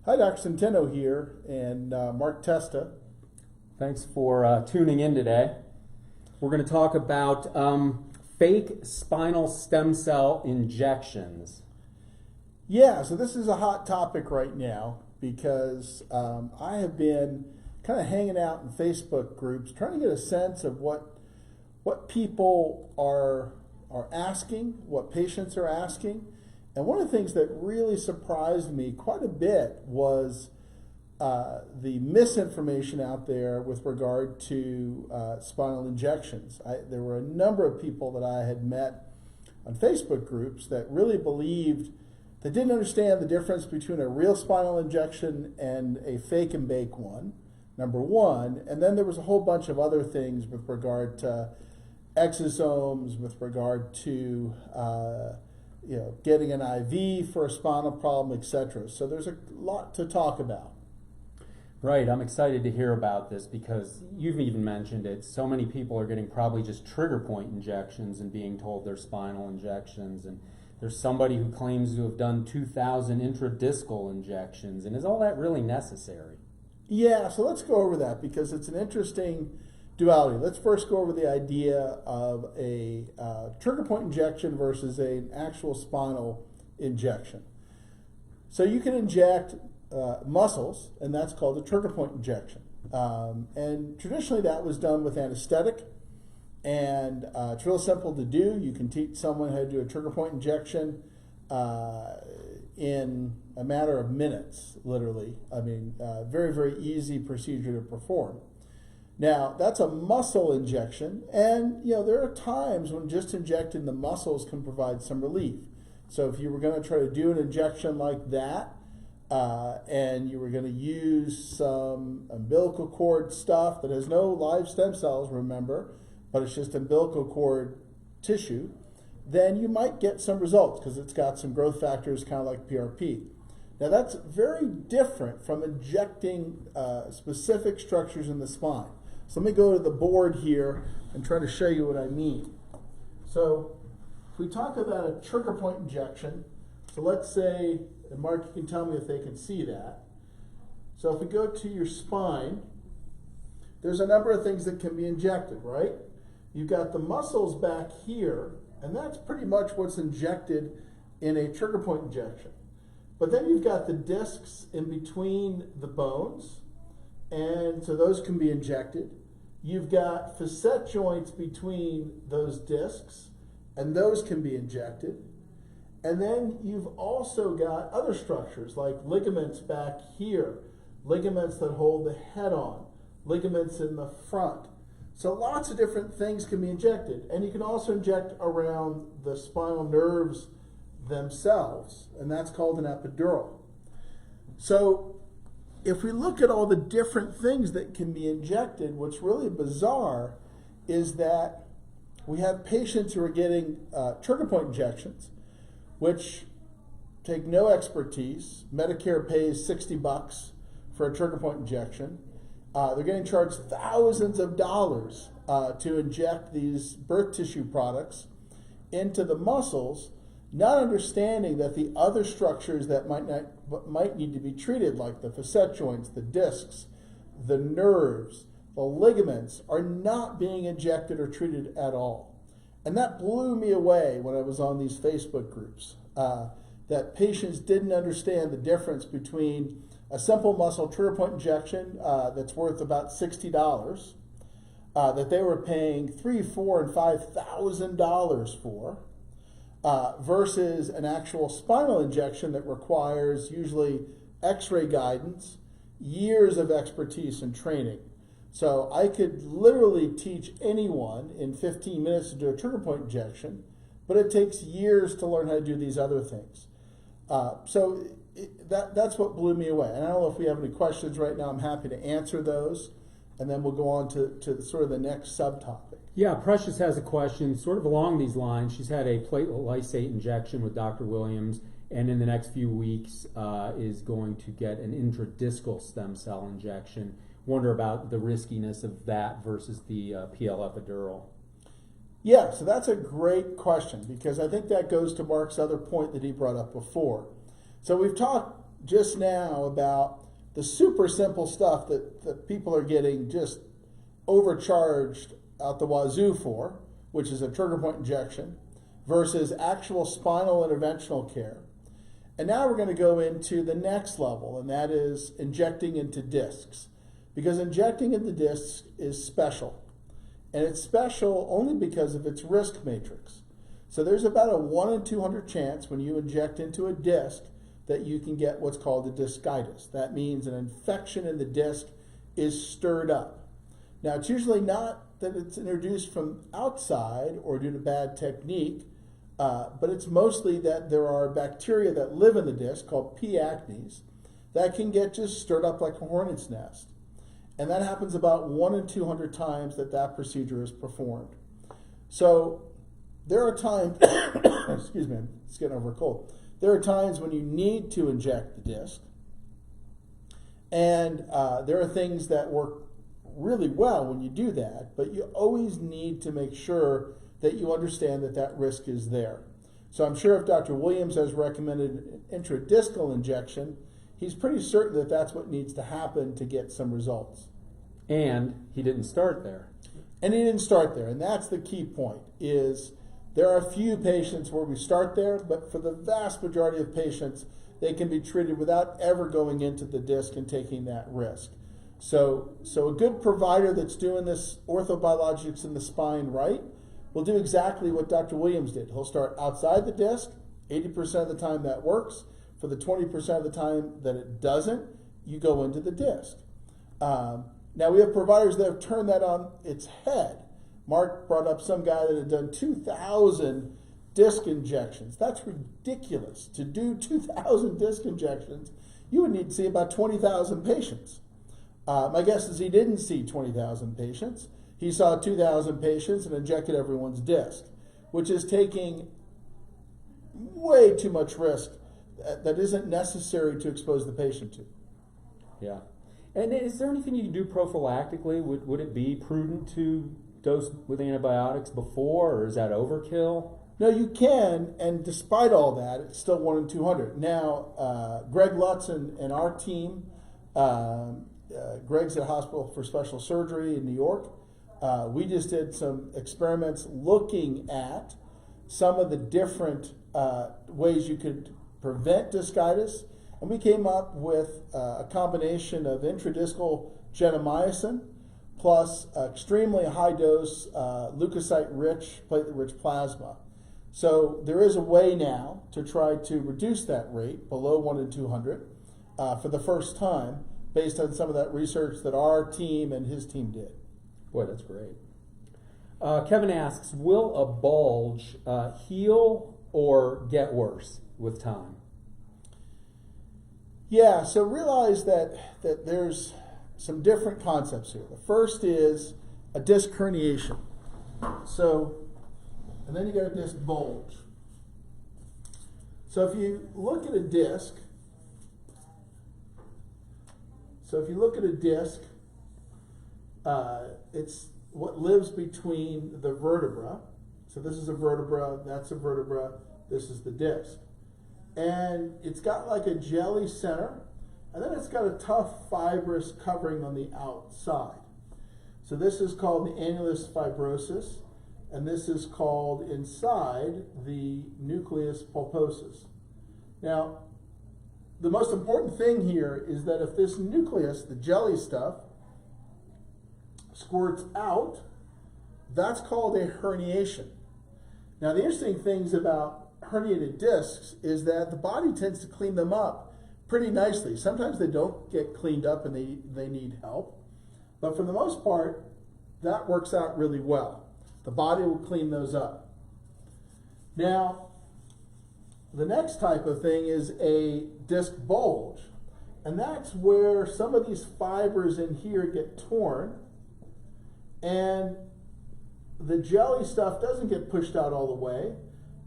Hi, Dr. Centeno here, and Mark Testa. Thanks for tuning in today. We're going to talk about fake spinal stem cell injections. Yeah, so this is a hot topic right now because I have been kind of hanging out in Facebook groups trying to get a sense of what people are asking, what patients are asking. And one of the things that really surprised me quite a bit was the misinformation out there with regard to spinal injections. There were a number of people that I had met on Facebook groups that really believed, they didn't understand the difference between a real spinal injection and a fake and bake one, number one. And then there was a whole bunch of other things with regard to exosomes, with regard to getting an IV for a spinal problem, etc. So there's a lot to talk about. Right, I'm excited to hear about this because you've even mentioned it. So many people are getting probably just trigger point injections and being told they're spinal injections. And there's somebody who claims to have done 2,000 intradiscal injections. And is all that really necessary? Yeah, so let's go over that because it's an interesting duality. Let's first go over the idea of a trigger point injection versus an actual spinal injection. So you can inject muscles, and that's called a trigger point injection. And traditionally that was done with anesthetic, and it's real simple to do. You can teach someone how to do a trigger point injection in a matter of minutes, literally. I mean, very, very easy procedure to perform. Now, that's a muscle injection, and there are times when just injecting the muscles can provide some relief. So if you were going to try to do an injection like that, and you were going to use some umbilical cord stuff that has no live stem cells, remember, but it's just umbilical cord tissue, then you might get some results because it's got some growth factors, kind of like PRP. Now, that's very different from injecting specific structures in the spine. So let me go to the board here and try to show you what I mean. So if we talk about a trigger point injection, so let's say, and Mark, you can tell me if they can see that. So if we go to your spine, there's a number of things that can be injected, right? You've got the muscles back here, and that's pretty much what's injected in a trigger point injection. But then you've got the discs in between the bones, and so those can be injected. You've got facet joints between those discs, and those can be injected. And then you've also got other structures like ligaments back here, ligaments that hold the head on, ligaments in the front. So lots of different things can be injected. And you can also inject around the spinal nerves themselves, and that's called an epidural. So if we look at all the different things that can be injected, what's really bizarre is that we have patients who are getting trigger point injections, which take no expertise. Medicare pays $60 for a trigger point injection. They're getting charged thousands of dollars to inject these birth tissue products into the muscles, not understanding that the other structures that might need to be treated, like the facet joints, the discs, the nerves, the ligaments, are not being injected or treated at all. And that blew me away when I was on these Facebook groups, that patients didn't understand the difference between a simple muscle trigger point injection that's worth about $60, that they were paying $3,000, $4,000, and $5,000 for, versus an actual spinal injection that requires usually x-ray guidance, years of expertise and training. So I could literally teach anyone in 15 minutes to do a trigger point injection, but it takes years to learn how to do these other things. That's what blew me away. And I don't know if we have any questions right now. I'm happy to answer those, and then we'll go on to sort of the next subtopic. Yeah, Precious has a question sort of along these lines. She's had a platelet lysate injection with Dr. Williams, and in the next few weeks is going to get an intradiscal stem cell injection. Wonder about the riskiness of that versus the PL epidural. Yeah, so that's a great question because I think that goes to Mark's other point that he brought up before. So we've talked just now about the super simple stuff that people are getting just overcharged out the wazoo for, which is a trigger point injection, versus actual spinal interventional care. And now we're going to go into the next level, and that is injecting into discs. Because injecting into discs is special. And it's special only because of its risk matrix. So there's about a 1 in 200 chance when you inject into a disc that you can get what's called a discitis. That means an infection in the disc is stirred up. Now, it's usually not that it's introduced from outside or due to bad technique, but it's mostly that there are bacteria that live in the disc called P. acnes that can get just stirred up like a hornet's nest. And that happens about 1 in 200 times that procedure is performed. So there are times, excuse me, it's getting over a cold. There are times when you need to inject the disc. And there are things that work really well when you do that, but you always need to make sure that you understand that risk is there. So I'm sure if Dr. Williams has recommended an intradiscal injection, he's pretty certain that that's what needs to happen to get some results. And he didn't start there. And he didn't start there, and that's the key point, is there are a few patients where we start there, but for the vast majority of patients, they can be treated without ever going into the disc and taking that risk. So a good provider that's doing this orthobiologics in the spine right will do exactly what Dr. Williams did. He'll start outside the disc. 80% of the time that works. For the 20% of the time that it doesn't, you go into the disc. Now we have providers that have turned that on its head. Mark brought up some guy that had done 2,000 disc injections. That's ridiculous. To do 2,000 disc injections, you would need to see about 20,000 patients. My guess is he didn't see 20,000 patients. He saw 2,000 patients and injected everyone's disc, which is taking way too much risk that isn't necessary to expose the patient to. Yeah. And is there anything you can do prophylactically? Would it be prudent to dose with antibiotics before, or is that overkill? No, you can, and despite all that, it's still 1 in 200. Now, Greg Lutz and our team, Greg's at Hospital for Special Surgery in New York. We just did some experiments looking at some of the different ways you could prevent discitis, and we came up with a combination of intradiscal gentamicin plus extremely high dose leukocyte-rich, platelet-rich plasma. So there is a way now to try to reduce that rate below 1 in 200 for the first time, based on some of that research that our team and his team did. Boy, that's great. Kevin asks, will a bulge heal or get worse with time? Yeah, so realize that there's some different concepts here. The first is a disc herniation. So, and then you got a disc bulge. So if you look at a disc, it's what lives between the vertebra. So this is a vertebra, that's a vertebra, this is the disc. And it's got like a jelly center, and then it's got a tough fibrous covering on the outside. So this is called the annulus fibrosus, and this is called inside the nucleus pulposus. Now, the most important thing here is that if this nucleus, the jelly stuff, squirts out, that's called a herniation. Now, the interesting things about herniated discs is that the body tends to clean them up pretty nicely. Sometimes they don't get cleaned up and they need help, but for the most part, that works out really well. The body will clean those up. Now, the next type of thing is a disc bulge, and that's where some of these fibers in here get torn, and the jelly stuff doesn't get pushed out all the way,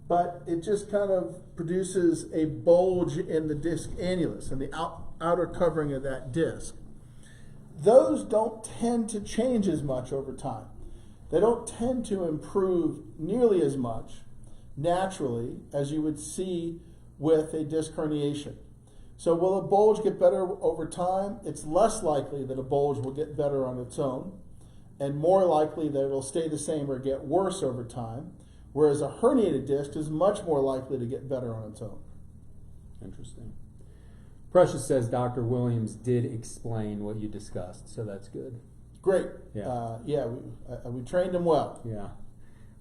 but it just kind of produces a bulge in the disc annulus, in the outer covering of that disc. Those don't tend to change as much over time. They don't tend to improve nearly as much naturally as you would see with a disc herniation. So will a bulge get better over time? It's less likely that a bulge will get better on its own, and more likely that it'll stay the same or get worse over time, whereas a herniated disc is much more likely to get better on its own. Interesting. Precious says Dr. Williams did explain what you discussed, so that's good. Great. Yeah. We trained him well. Yeah.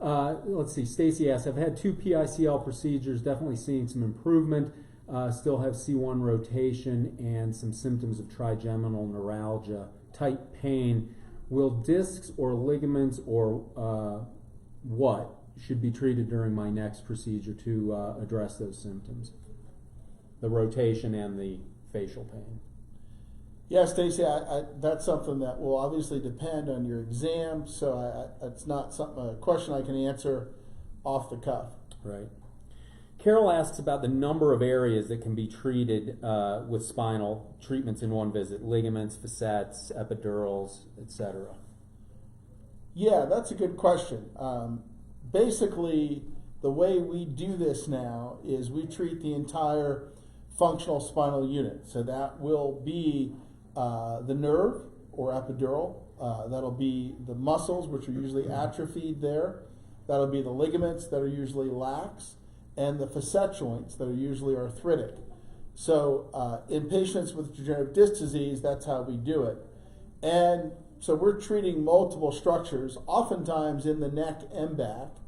Let's see. Stacy asks, I've had 2 PICL procedures, definitely seeing some improvement. Still have C1 rotation and some symptoms of trigeminal neuralgia, tight pain. Will discs or ligaments or what should be treated during my next procedure to address those symptoms? The rotation and the facial pain. Yeah, Stacy, that's something that will obviously depend on your exam, so it's not a question I can answer off the cuff. Right. Carol asks about the number of areas that can be treated with spinal treatments in one visit: ligaments, facets, epidurals, etc. Yeah, that's a good question. Basically, the way we do this now is we treat the entire functional spinal unit. So that will be the nerve or epidural. That'll be the muscles, which are usually atrophied there. That'll be the ligaments that are usually lax, and the facet joints that are usually arthritic. So in patients with degenerative disc disease, that's how we do it. And so we're treating multiple structures, oftentimes in the neck and back.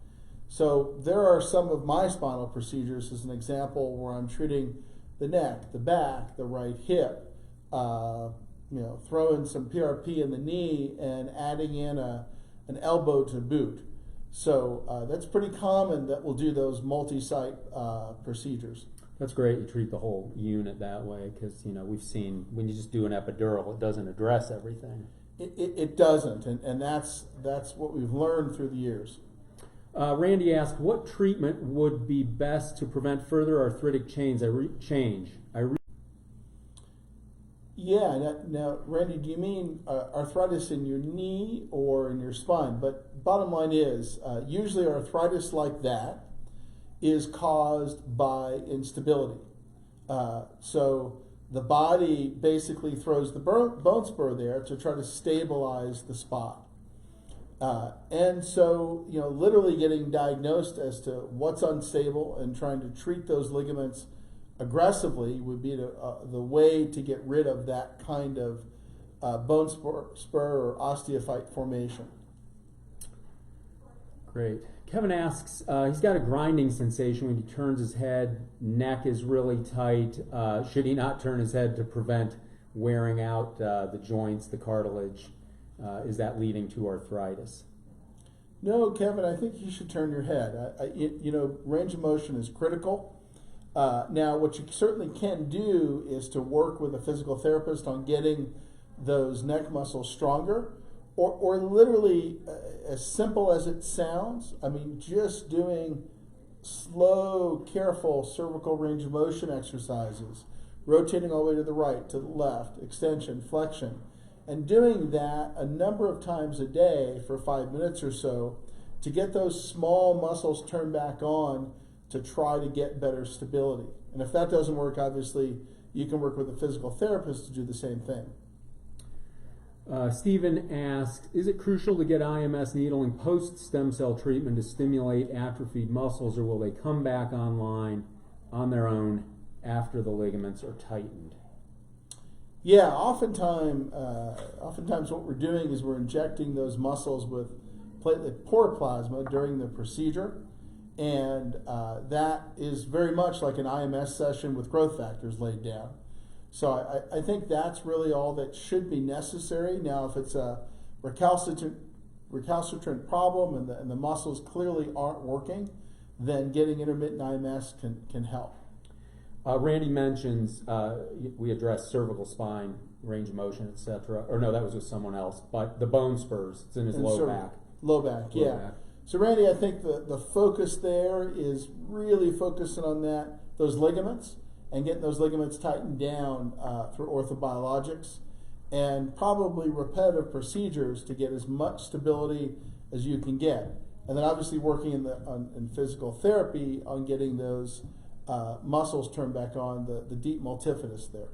So there are some of my spinal procedures, as an example, where I'm treating the neck, the back, the right hip, throwing some PRP in the knee and adding in an elbow to boot. So that's pretty common that we'll do those multi-site procedures. That's great. You treat the whole unit that way because, we've seen when you just do an epidural, it doesn't address everything. It doesn't, and that's what we've learned through the years. Randy asked, what treatment would be best to prevent further arthritic change? Yeah, now, Randy, do you mean arthritis in your knee or in your spine? But bottom line is, usually arthritis like that is caused by instability. So the body basically throws the bone spur there to try to stabilize the spot. And so, literally getting diagnosed as to what's unstable and trying to treat those ligaments aggressively would be the way to get rid of that kind of bone spur or osteophyte formation. Great. Kevin asks, he's got a grinding sensation when he turns his head, neck is really tight. Should he not turn his head to prevent wearing out the joints, the cartilage? Is that leading to arthritis? No, Kevin, I think you should turn your head. Range of motion is critical. Now, what you certainly can do is to work with a physical therapist on getting those neck muscles stronger, or literally, as simple as it sounds, just doing slow, careful cervical range of motion exercises, rotating all the way to the right, to the left, extension, flexion, and doing that a number of times a day for 5 minutes or so to get those small muscles turned back on to try to get better stability. And if that doesn't work, obviously, you can work with a physical therapist to do the same thing. Stephen asks, is it crucial to get IMS needling post-stem cell treatment to stimulate atrophied muscles, or will they come back online on their own after the ligaments are tightened? Yeah, oftentimes what we're doing is we're injecting those muscles with platelet plasma during the procedure, and that is very much like an IMS session with growth factors laid down. So I think that's really all that should be necessary. Now, if it's a recalcitrant problem and the muscles clearly aren't working, then getting intermittent IMS can help. Randy mentions, we addressed cervical spine, range of motion, etc. Or no, that was with someone else. But the bone spurs, it's in his low back. Low back, yeah. Back. So Randy, I think the focus there is really focusing on those ligaments and getting those ligaments tightened down through orthobiologics and probably repetitive procedures to get as much stability as you can get. And then obviously working in physical therapy on getting those muscles turn back on, the deep multifidus there.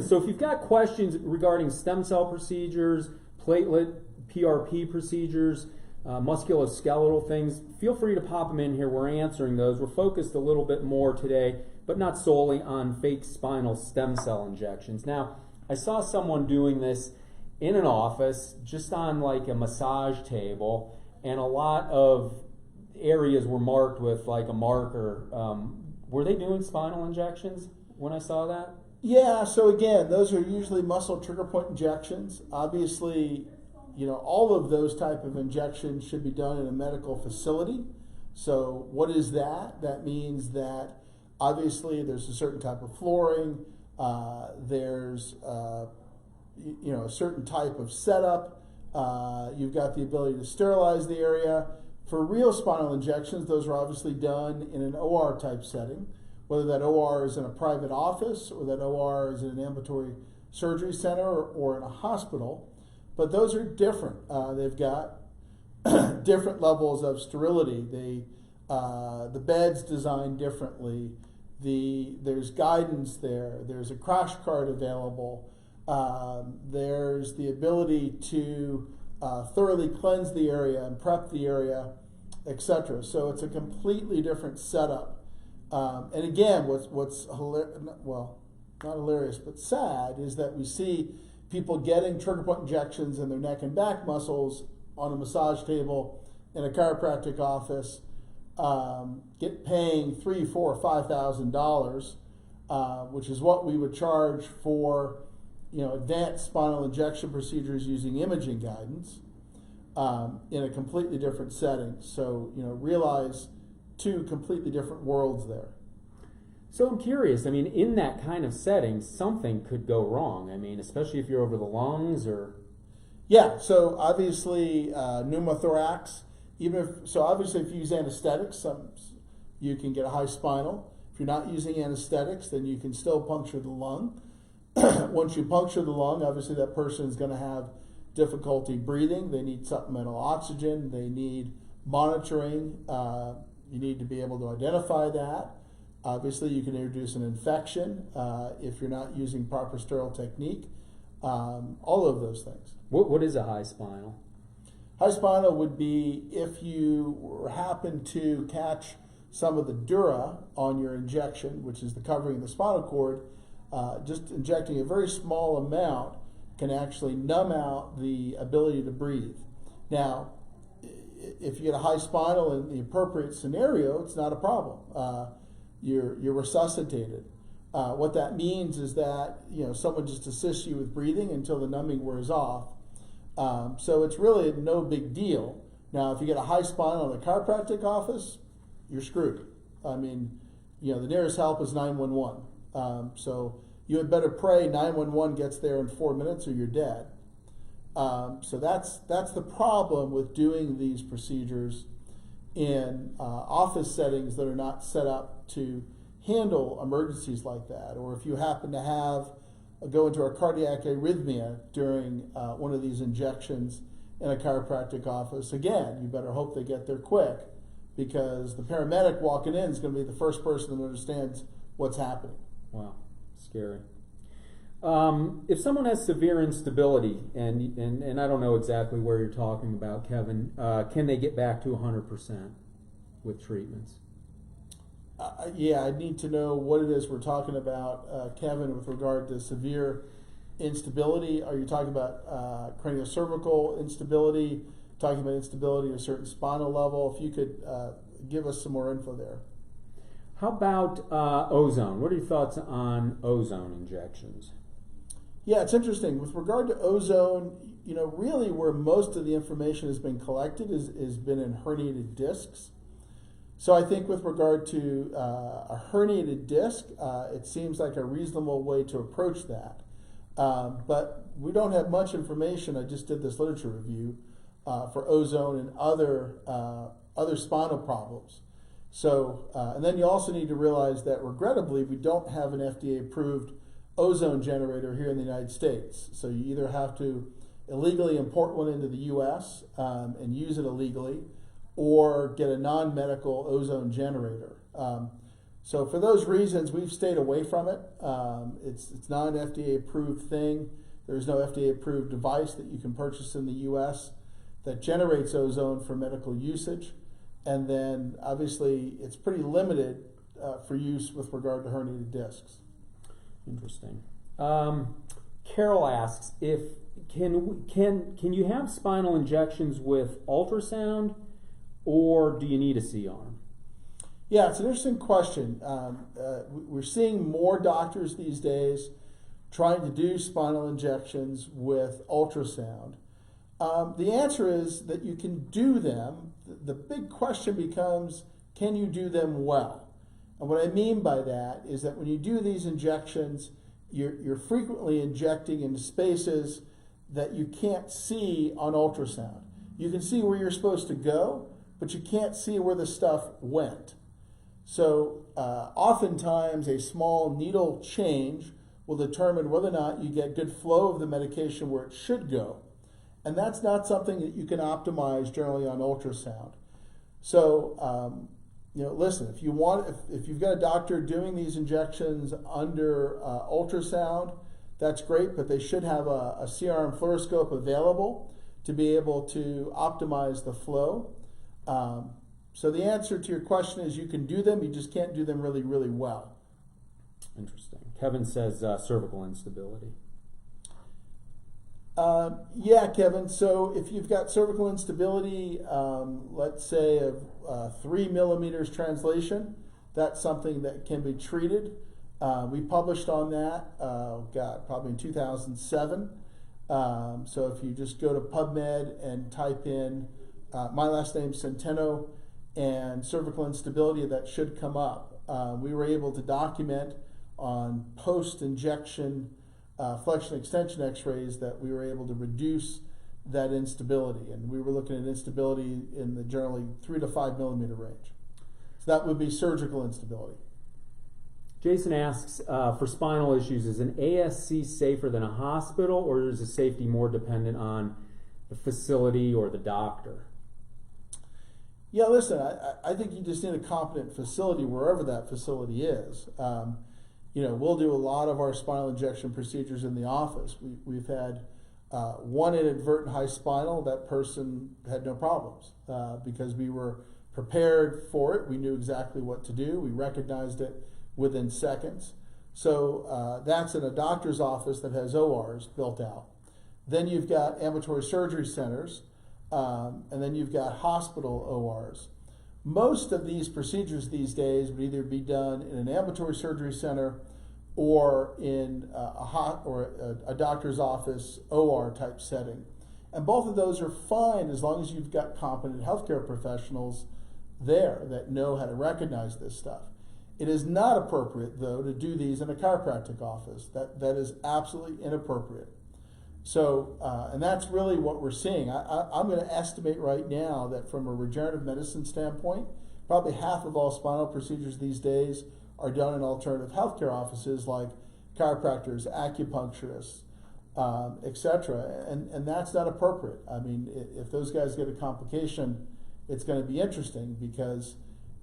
So if you've got questions regarding stem cell procedures, platelet, PRP procedures, musculoskeletal things, feel free to pop them in here. We're answering those. We're focused a little bit more today, but not solely on fake spinal stem cell injections. Now, I saw someone doing this in an office, just on like a massage table, and a lot of areas were marked with like a marker. Were they doing spinal injections when I saw that? Yeah, so again, those are usually muscle trigger point injections. Obviously, all of those type of injections should be done in a medical facility. So what is that? That means that obviously there's a certain type of flooring, there's a certain type of setup, you've got the ability to sterilize the area. For real spinal injections, those are obviously done in an OR type setting, whether that OR is in a private office or that OR is in an ambulatory surgery center or in a hospital. But those are different. They've got different levels of sterility. The bed's designed differently. There's guidance there. There's a crash cart available. There's the ability to thoroughly cleanse the area and prep the area, etc. So it's a completely different setup. And again, what's not hilarious, but sad, is that we see people getting trigger point injections in their neck and back muscles on a massage table in a chiropractic office, paying $3,000, $4,000, $5,000, which is what we would charge for advanced spinal injection procedures using imaging guidance, in a completely different setting. So realize two completely different worlds there. So I'm curious, in that kind of setting, something could go wrong. Especially if you're over the lungs or... Yeah, so obviously pneumothorax, obviously if you use anesthetics, you can get a high spinal. If you're not using anesthetics, then you can still puncture the lung. Once you puncture the lung, obviously that person is going to have difficulty breathing. They need supplemental oxygen. They need monitoring. You need to be able to identify that. Obviously, you can introduce an infection if you're not using proper sterile technique. All of those things. What is a high spinal? High spinal would be if you happen to catch some of the dura on your injection, which is the covering of the spinal cord. Just injecting a very small amount can actually numb out the ability to breathe. Now, if you get a high spinal in the appropriate scenario, it's not a problem. You're resuscitated. What that means is that someone just assists you with breathing until the numbing wears off. So it's really no big deal. Now, if you get a high spinal in a chiropractic office, you're screwed. The nearest help is 911. So you had better pray 911 gets there in 4 minutes or you're dead. So that's the problem with doing these procedures in office settings that are not set up to handle emergencies like that. Or if you happen to go into a cardiac arrhythmia during one of these injections in a chiropractic office, again, you better hope they get there quick, because the paramedic walking in is going to be the first person that understands what's happening. Wow, scary. If someone has severe instability, and I don't know exactly where you're talking about, Kevin, can they get back to 100% with treatments? Yeah, I need to know what it is we're talking about, Kevin, with regard to severe instability. Are you talking about craniocervical instability, talking about instability at a certain spinal level? If you could give us some more info there. How about ozone? What are your thoughts on ozone injections? Yeah, it's interesting. With regard to ozone, really where most of the information has been collected has been in herniated discs. So I think with regard to a herniated disc, it seems like a reasonable way to approach that. But we don't have much information. I just did this literature review for ozone and other spinal problems. So, and then you also need to realize that regrettably, we don't have an FDA-approved ozone generator here in the United States. So you either have to illegally import one into the U.S. And use it illegally, or get a non-medical ozone generator. So for those reasons, we've stayed away from it. It's not an FDA approved thing. There's no FDA approved device that you can purchase in the US that generates ozone for medical usage. And then obviously it's pretty limited for use with regard to herniated discs. Interesting. Carol asks, can you have spinal injections with ultrasound, or do you need a C-arm? Yeah, it's an interesting question. We're seeing more doctors these days trying to do spinal injections with ultrasound. The answer is that you can do them. The big question becomes, can you do them well? And what I mean by that is that when you do these injections, you're frequently injecting into spaces that you can't see on ultrasound. You can see where you're supposed to go, but you can't see where the stuff went. So oftentimes a small needle change will determine whether or not you get good flow of the medication where it should go. And that's not something that you can optimize generally on ultrasound. So, listen, if you've got a doctor doing these injections under ultrasound, that's great, but they should have a C-arm fluoroscope available to be able to optimize the flow. So the answer to your question is you can do them, you just can't do them really, really well. Interesting. Kevin says cervical instability. Yeah, Kevin. So if you've got cervical instability, let's say of 3 millimeters translation, that's something that can be treated. We published on that, probably in 2007. So if you just go to PubMed and type in my last name, Centeno, and cervical instability, that should come up. We were able to document on post-injection flexion extension x-rays that we were able to reduce that instability, and we were looking at instability in the generally 3 to 5 millimeter range. So that would be surgical instability. Jason asks, for spinal issues, is an ASC safer than a hospital, or is the safety more dependent on the facility or the doctor? Yeah, listen, I think you just need a competent facility wherever that facility is. We'll do a lot of our spinal injection procedures in the office. We've had one inadvertent high spinal. That person had no problems because we were prepared for it. We knew exactly what to do. We recognized it within seconds. So that's in a doctor's office that has ORs built out. Then you've got ambulatory surgery centers, and then you've got hospital ORs. Most of these procedures these days would either be done in an ambulatory surgery center or in a doctor's office OR type setting. And both of those are fine as long as you've got competent healthcare professionals there that know how to recognize this stuff. It is not appropriate, though, to do these in a chiropractic office. That is absolutely inappropriate. So, and that's really what we're seeing. I'm going to estimate right now that from a regenerative medicine standpoint, probably half of all spinal procedures these days are done in alternative healthcare offices like chiropractors, acupuncturists, etc. And that's not appropriate. I mean, if those guys get a complication, it's going to be interesting because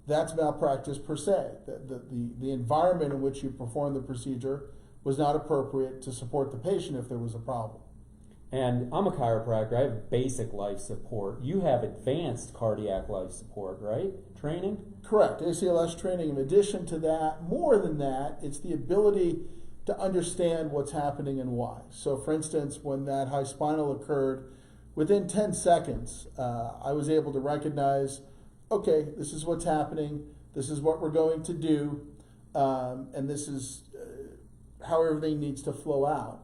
that's malpractice per se. The environment in which you perform the procedure was not appropriate to support the patient if there was a problem. And I'm a chiropractor. I have basic life support. You have advanced cardiac life support, right? Training? Correct. ACLS training. In addition to that, more than that, it's the ability to understand what's happening and why. So, for instance, when that high spinal occurred, within 10 seconds, I was able to recognize, okay, this is what's happening, this is what we're going to do, and this is how everything needs to flow out.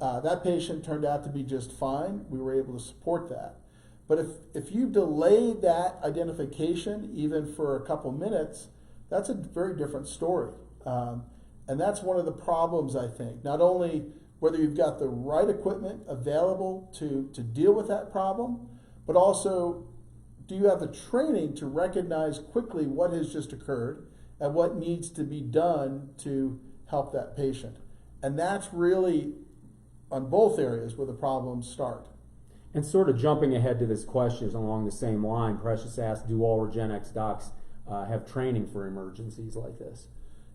That patient turned out to be just fine. We were able to support that. But if you delay that identification even for a couple minutes, that's a very different story. And that's one of the problems, I think. Not only whether you've got the right equipment available to deal with that problem, but also do you have the training to recognize quickly what has just occurred and what needs to be done to help that patient. And that's really on both areas where the problems start. And sort of jumping ahead to this question along the same line, Precious asked, do all Regenexx docs have training for emergencies like this.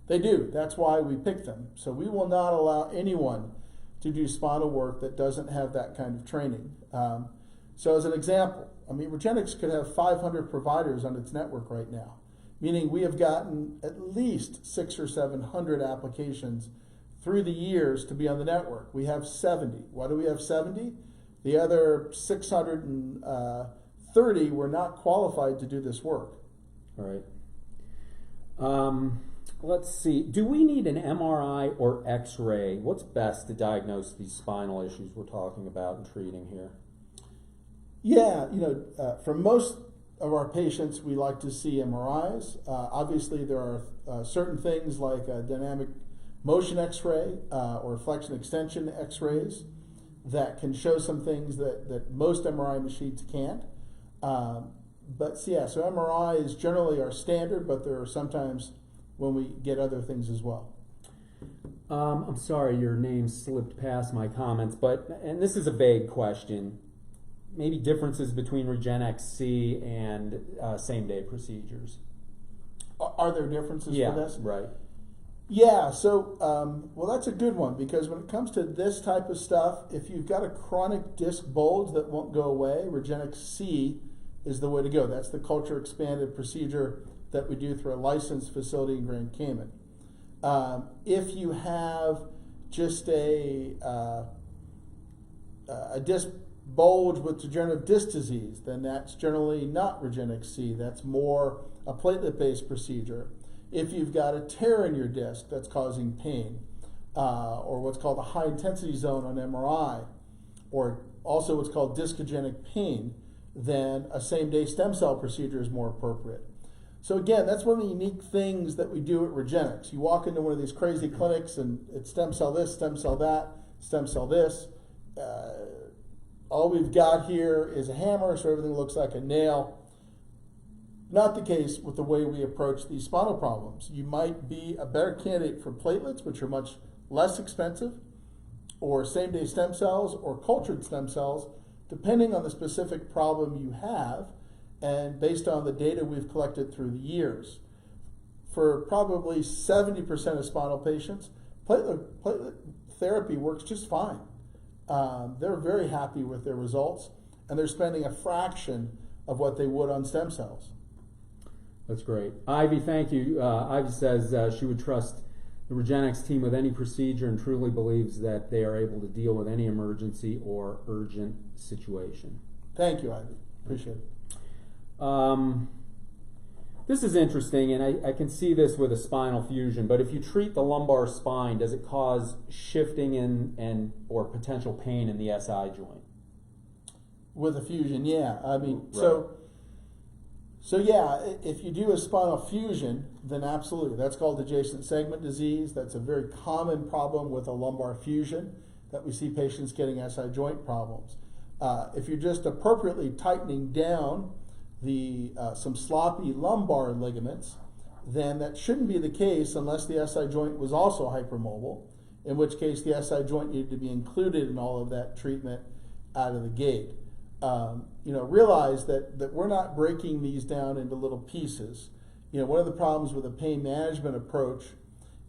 They do. That's why we pick them. So we will not allow anyone to do spinal work that doesn't have that kind of training. So as an example, I mean, Regenexx could have 500 providers on its network right now, meaning we have gotten at least 600 or 700 applications through the years to be on the network. We have 70. Why do we have 70? The other 630 were not qualified to do this work. All right. Let's see. Do we need an MRI or X-ray? What's best to diagnose these spinal issues we're talking about and treating here? Yeah, for most of our patients, we like to see MRIs. Obviously, there are certain things like a dynamic motion X-ray or flexion extension X-rays that can show some things that most MRI machines can't. So MRIs generally are standard, but there are sometimes when we get other things as well. I'm sorry, your name slipped past my comments, and this is a vague question. Maybe differences between Regenexx and same-day procedures. Are there differences for this? Right. Yeah, so, that's a good one, because when it comes to this type of stuff, if you've got a chronic disc bulge that won't go away, Regenexx is the way to go. That's the culture expanded procedure that we do through a licensed facility in Grand Cayman. If you have just a disc bulge with degenerative disc disease, then that's generally not Regenexx. That's more a platelet-based procedure. If you've got a tear in your disc that's causing pain, or what's called a high-intensity zone on MRI, or also what's called discogenic pain, then a same-day stem cell procedure is more appropriate. So again, that's one of the unique things that we do at Regenexx. You walk into one of these crazy clinics and it's stem cell this, stem cell that, stem cell this. All we've got here is a hammer, so everything looks like a nail. Not the case with the way we approach these spinal problems. You might be a better candidate for platelets, which are much less expensive, or same-day stem cells, or cultured stem cells, depending on the specific problem you have, and based on the data we've collected through the years. For probably 70% of spinal patients, platelet therapy works just fine. They're very happy with their results, and they're spending a fraction of what they would on stem cells. That's great. Ivy, thank you. Ivy says she would trust the Regenexx team with any procedure and truly believes that they are able to deal with any emergency or urgent situation. Thank you, Ivy. Appreciate it. This is interesting, and I can see this with a spinal fusion, but if you treat the lumbar spine, does it cause shifting and or potential pain in the SI joint? With a fusion, yeah. I mean, right. So yeah, if you do a spinal fusion, then absolutely. That's called adjacent segment disease. That's a very common problem with a lumbar fusion that we see patients getting SI joint problems. If you're just appropriately tightening down some sloppy lumbar ligaments, then that shouldn't be the case unless the SI joint was also hypermobile, in which case the SI joint needed to be included in all of that treatment out of the gate. Realize that we're not breaking these down into little pieces. One of the problems with a pain management approach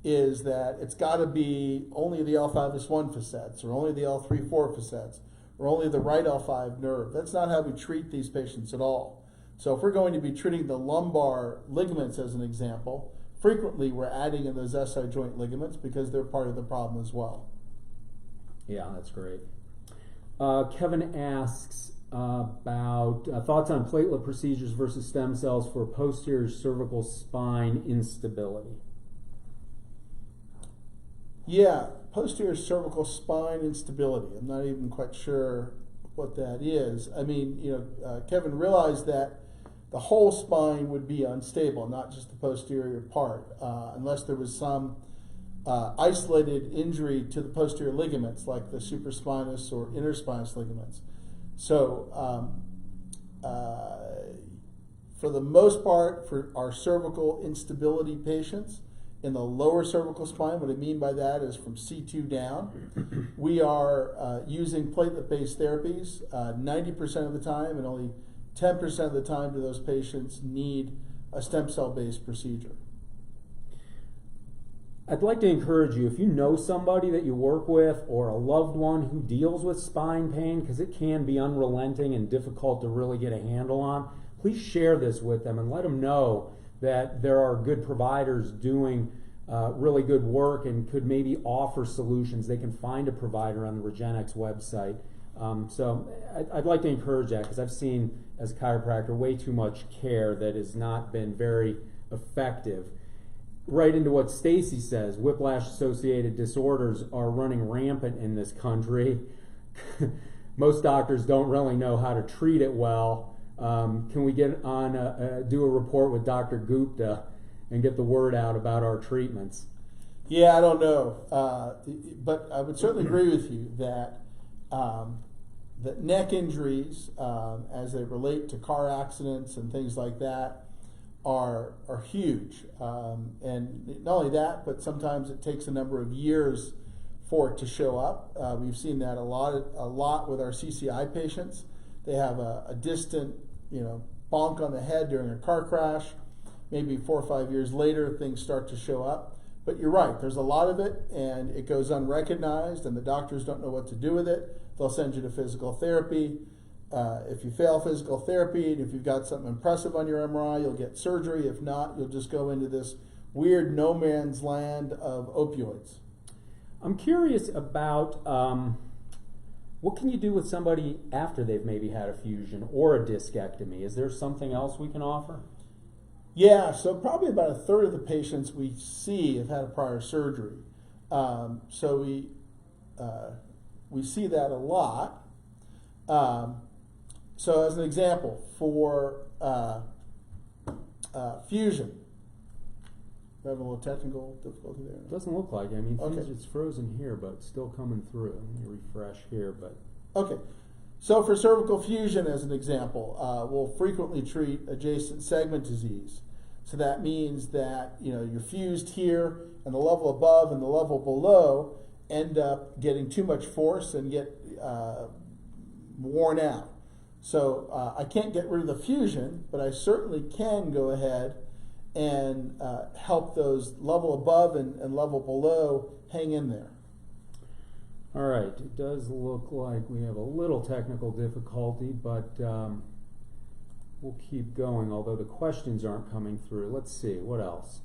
is that it's got to be only the L5S1 facets, or only the L3-4 facets, or only the right L5 nerve. That's not how we treat these patients at all. So if we're going to be treating the lumbar ligaments as an example, frequently we're adding in those SI joint ligaments because they're part of the problem as well. Yeah, that's great. Kevin asks about thoughts on platelet procedures versus stem cells for posterior cervical spine instability. Yeah, posterior cervical spine instability. I'm not even quite sure what that is. I mean, Kevin realized that the whole spine would be unstable, not just the posterior part, unless there was some isolated injury to the posterior ligaments, like the supraspinous or interspinous ligaments. So, for the most part, for our cervical instability patients in the lower cervical spine, what I mean by that is from C2 down, we are using platelet-based therapies 90% of the time, and only 10% of the time do those patients need a stem cell based procedure. I'd like to encourage you, if you know somebody that you work with or a loved one who deals with spine pain, because it can be unrelenting and difficult to really get a handle on, please share this with them and let them know that there are good providers doing really good work and could maybe offer solutions. They can find a provider on the Regenexx website. So I'd like to encourage that, because I've seen, as a chiropractor, way too much care that has not been very effective. Right into what Stacy says, whiplash-associated disorders are running rampant in this country. Most doctors don't really know how to treat it well. Can we get on, do a report with Dr. Gupta and get the word out about our treatments? Yeah, I don't know. But I would certainly agree with you that that neck injuries, as they relate to car accidents and things like that, are huge. And not only that, but sometimes it takes a number of years for it to show up. We've seen that a lot with our CCI patients. They have a distant, bonk on the head during a car crash. Maybe 4 or 5 years later, things start to show up. But you're right, there's a lot of it, and it goes unrecognized, and the doctors don't know what to do with it. They'll send you to physical therapy. If you fail physical therapy, and if you've got something impressive on your MRI, you'll get surgery. If not, you'll just go into this weird no man's land of opioids. I'm curious about what can you do with somebody after they've maybe had a fusion or a discectomy? Is there something else we can offer? Yeah, so probably about a third of the patients we see have had a prior surgery. So we see that a lot. So as an example, for fusion, we have a little technical difficulty there. It doesn't look like it. I mean, Okay. it's frozen here, but it's still coming through. Let me refresh here, but Okay, so for cervical fusion, as an example, we'll frequently treat adjacent segment disease. So that means that you're fused here, and the level above and the level below end up getting too much force and get worn out. So I can't get rid of the fusion, but I certainly can go ahead and help those level above and level below hang in there. all right. It does look like we have a little technical difficulty, but we'll keep going, although the questions aren't coming through. Let's see, what else?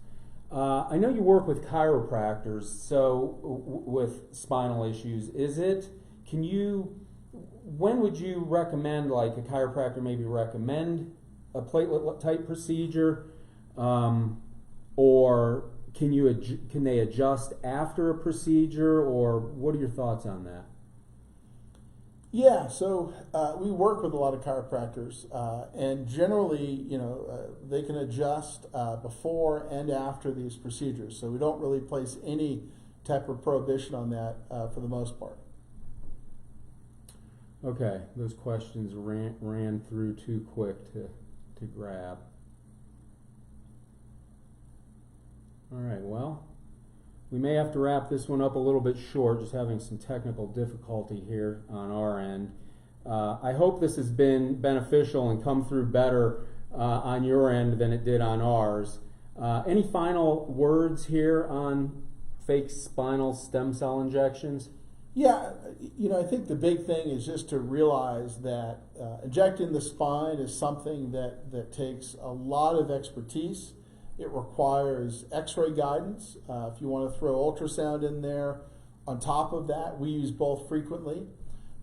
I know you work with chiropractors, so with spinal issues. When would you recommend, like a chiropractor maybe recommend a platelet type procedure, or can they adjust after a procedure, or what are your thoughts on that? Yeah, so we work with a lot of chiropractors, and generally, they can adjust before and after these procedures. So we don't really place any type of prohibition on that for the most part. Okay, those questions ran through too quick to grab. All right, well, we may have to wrap this one up a little bit short, just having some technical difficulty here on our end. I hope this has been beneficial and come through better on your end than it did on ours. Any final words here on fake spinal stem cell injections? Yeah, I think the big thing is just to realize that injecting the spine is something that takes a lot of expertise. It requires x-ray guidance. If you want to throw ultrasound in there on top of that, we use both frequently.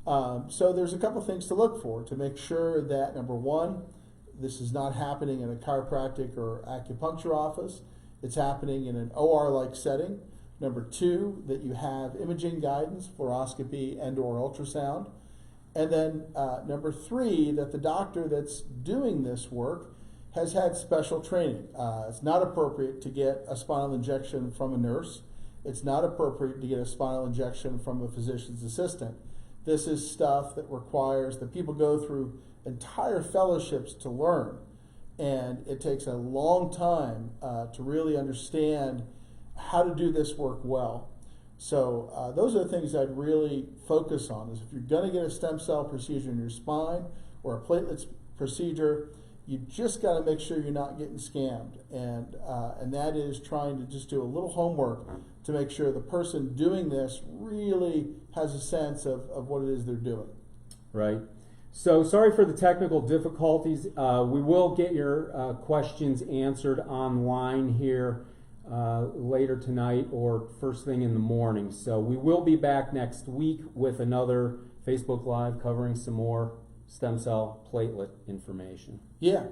So there's a couple things to look for to make sure that, number one, this is not happening in a chiropractic or acupuncture office. It's happening in an OR-like setting. Number two, that you have imaging guidance, fluoroscopy and/or ultrasound. And then number three, that the doctor that's doing this work has had special training. It's not appropriate to get a spinal injection from a nurse. It's not appropriate to get a spinal injection from a physician's assistant. This is stuff that requires that people go through entire fellowships to learn. And it takes a long time to really understand how to do this work well. So those are the things I'd really focus on, is if you're going to get a stem cell procedure in your spine or a platelets procedure, You just got to make sure you're not getting scammed, and that is trying to just do a little homework to make sure the person doing this really has a sense of what it is they're doing. Right. So sorry for the technical difficulties. We will get your questions answered online here later tonight or first thing in the morning. So we will be back next week with another Facebook Live covering some more stem cell platelet information. Yeah.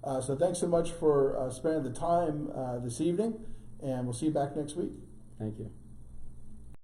So thanks so much for spending the time this evening, and we'll see you back next week. Thank you.